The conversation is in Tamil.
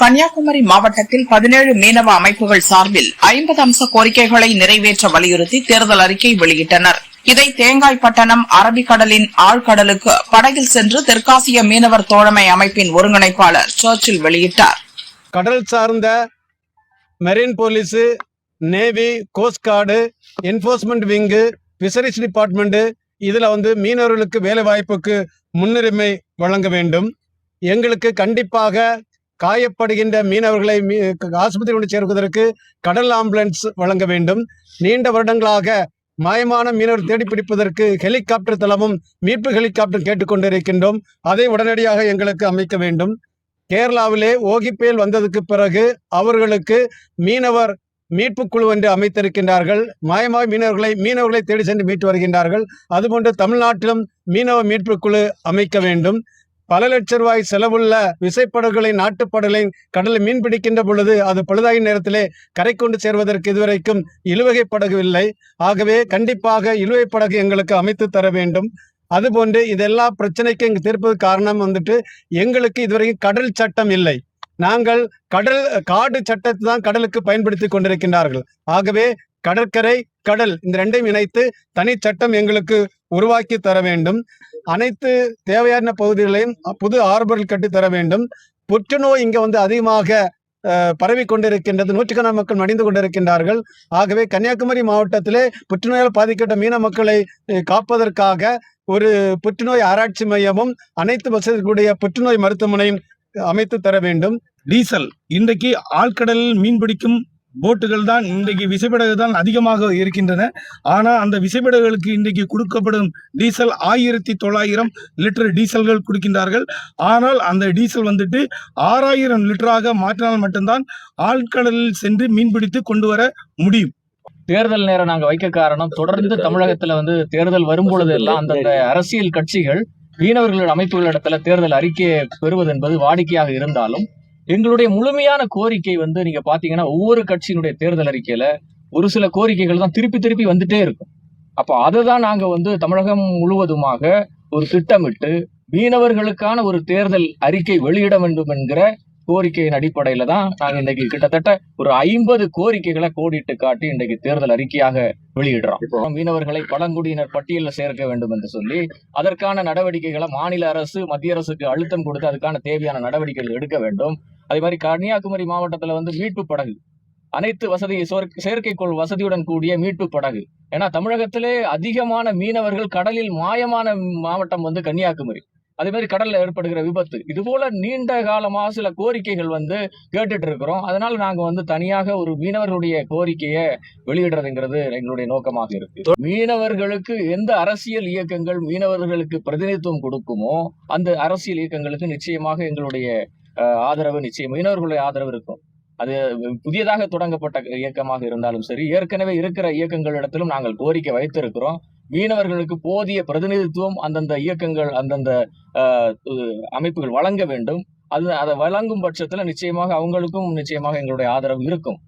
கன்னியாகுமரி மாவட்டத்தில் 17 மீனவ அமைப்புகள் சார்பில் 50 அம்ச கோரிக்கைகளை நிறைவேற்ற வலியுறுத்தி தேர்தல் அறிக்கை வெளியிட்டனர். இதை தேங்காய்பட்டணம் அரபிக்கடலின் ஆழ்கடலுக்கு படகில் சென்று தெற்காசிய மீனவர் தோழமை அமைப்பின் ஒருங்கிணைப்பாளர் சர்ச்சில் வெளியிட்டார். கடல் சார்ந்த marine police, navy, cost card, enforcement wing, fisheries department இதுல மீனவர்களுக்கு வேலை வாய்ப்புக்கு முன்னுரிமை வழங்க வேண்டும். எங்களுக்கு கண்டிப்பாக காயப்படுகின்ற மீனவர்களை ஆஸ்பத்திரி கொண்டு சேர்ப்பதற்கு கடல் ஆம்புலன்ஸ் வழங்க வேண்டும். நீண்ட வருடங்களாக மாயமான மீனவர் தேடி பிடிப்பதற்கு ஹெலிகாப்டர் தளமும் மீட்பு ஹெலிகாப்டர் கேட்டுக்கொண்டிருக்கின்றோம். அதை உடனடியாக எங்களுக்கு அமைக்க வேண்டும். கேரளாவிலே ஓகி புயல் வந்ததுக்கு பிறகு அவர்களுக்கு மீனவர் மீட்பு குழு என்று அமைத்திருக்கின்றார்கள். மாயமாக மீனவர்களை தேடி சென்று மீட்டு வருகின்றார்கள். அதுபோன்று தமிழ்நாட்டிலும் மீனவ மீட்பு குழு அமைக்க வேண்டும். பல லட்சம் ரூபாய் செலவுள்ள விசைப்படகுகளை நாட்டுப்படலை கடலில் மீன் பிடிக்கின்ற பொழுது அது பழுதாகிய நேரத்திலே கரை கொண்டு சேர்வதற்கு இதுவரைக்கும் இழுவகை படகு இல்லை. ஆகவே கண்டிப்பாக இழுவை படகு எங்களுக்கு அமைத்து தர வேண்டும். அதுபோன்று இதெல்லா பிரச்சனைக்கு இங்கு தீர்ப்பது காரணம் எங்களுக்கு இதுவரைக்கும் கடல் சட்டம் இல்லை. நாங்கள் காடு சட்டத்தை தான் கடலுக்கு பயன்படுத்தி கொண்டிருக்கின்றார்கள். ஆகவே கடற்கரை, கடல் இந்த ரெண்டையும் இணைத்து தனி சட்டம் எங்களுக்கு உருவாக்கி தர வேண்டும். அனைத்து தேவையான பகுதிகளையும் புது ஆர்பர்கள் கட்டி தர வேண்டும். புற்றுநோய் இங்க அதிகமாக பரவி கொண்டிருக்கின்றது. நூற்றுக்கணக்கான மக்கள் மடிந்து கொண்டிருக்கின்றார்கள். ஆகவே கன்னியாகுமரி மாவட்டத்திலே புற்றுநோயால் பாதிக்கப்பட்ட மீன மக்களை காப்பதற்காக ஒரு புற்றுநோய் ஆராய்ச்சி மையமும் அனைத்து வசதிகளுடைய புற்றுநோய் மருத்துவமனையும் அமைத்து தர வேண்டும். டீசல் இன்றைக்கு ஆழ்கடலில் மீன்பிடிக்கும் போட்டுகள் தான் இன்றைக்கு விசைப்படகு தான் அதிகமாக இருக்கின்றன. ஆனால் அந்த விசைப்படகுகளுக்கு இன்றைக்கு கொடுக்கப்படும் டீசல் 1900 லிட்டர் டீசல்கள் கொடுக்கின்றார்கள். ஆனால் அந்த டீசல் 6000 லிட்டராக மாற்றினால் மட்டும்தான் ஆழ்கடலில் சென்று மீன்பிடித்து கொண்டு வர முடியும். தேர்தல் நேரம் நாங்க வைக்க காரணம், தொடர்ந்து தமிழகத்துல தேர்தல் வரும்பொழுது எல்லாம் அந்தந்த அரசியல் கட்சிகள் மீனவர்கள் அமைப்புகளிடத்துல தேர்தல் அறிக்கையை பெறுவது என்பது வாடிக்கையாக இருந்தாலும் எங்களுடைய முழுமையான கோரிக்கை நீங்க பாத்தீங்கன்னா ஒவ்வொரு கட்சியினுடைய தேர்தல் அறிக்கையில ஒரு சில கோரிக்கைகள் தான் திருப்பி திருப்பி வந்துட்டே இருக்கும். அப்போ அதை தான் நாங்க தமிழகம் முழுவதுமாக ஒரு திட்டமிட்டு மீனவர்களுக்கான ஒரு தேர்தல் அறிக்கை வெளியிட வேண்டும் என்கிற கோரிக்கையின் அடிப்படையில தான் நாங்க இன்னைக்கு கிட்டத்தட்ட ஒரு 50 கோரிக்கைகளை கோடிட்டு காட்டி இன்றைக்கு தேர்தல் அறிக்கையாக வெளியிடுறோம். இப்போ மீனவர்களை பழங்குடியினர் பட்டியலில் சேர்க்க வேண்டும் என்று சொல்லி அதற்கான நடவடிக்கைகளை மாநில அரசு மத்திய அரசுக்கு அழுத்தம் கொடுத்து அதுக்கான தேவையான நடவடிக்கைகள் எடுக்க வேண்டும். அதே மாதிரி கன்னியாகுமரி மாவட்டத்துல மீட்பு படகு, அனைத்து வசதி செயற்கைக்கோள் வசதியுடன் கூடிய மீட்பு படகு. ஏன்னா தமிழகத்திலே அதிகமான மீனவர்கள் கடலில் மாயமான மாவட்டம் கன்னியாகுமரி. அதே மாதிரி கடல்ல ஏற்படுகிற விபத்து, இது போல நீண்ட காலமாக சில கோரிக்கைகள் கேட்டுட்டு இருக்கிறோம். அதனால நாங்க தனியாக ஒரு மீனவர்களுடைய கோரிக்கையை வெளியிடுறதுங்கிறது எங்களுடைய நோக்கமாக இருக்கு. மீனவர்களுக்கு எந்த அரசியல் இயக்கங்கள் மீனவர்களுக்கு பிரதிநிதித்துவம் கொடுக்குமோ அந்த அரசியல் இயக்கங்களுக்கு நிச்சயமாக எங்களுடைய ஆதரவு, நிச்சயம் மீனவர்களுடைய ஆதரவு இருக்கும். அது புதியதாக தொடங்கப்பட்ட இயக்கமாக இருந்தாலும் சரி, ஏற்கனவே இருக்கிற இயக்கங்களிடத்திலும் நாங்கள் கோரிக்கை வைத்திருக்கிறோம். மீனவர்களுக்கு போதிய பிரதிநிதித்துவம் அந்தந்த இயக்கங்கள் அந்தந்த அமைப்புகள் வழங்க வேண்டும். அதை வழங்கும் பட்சத்துல நிச்சயமாக அவங்களுக்கும் நிச்சயமாக எங்களுடைய ஆதரவு இருக்கும்.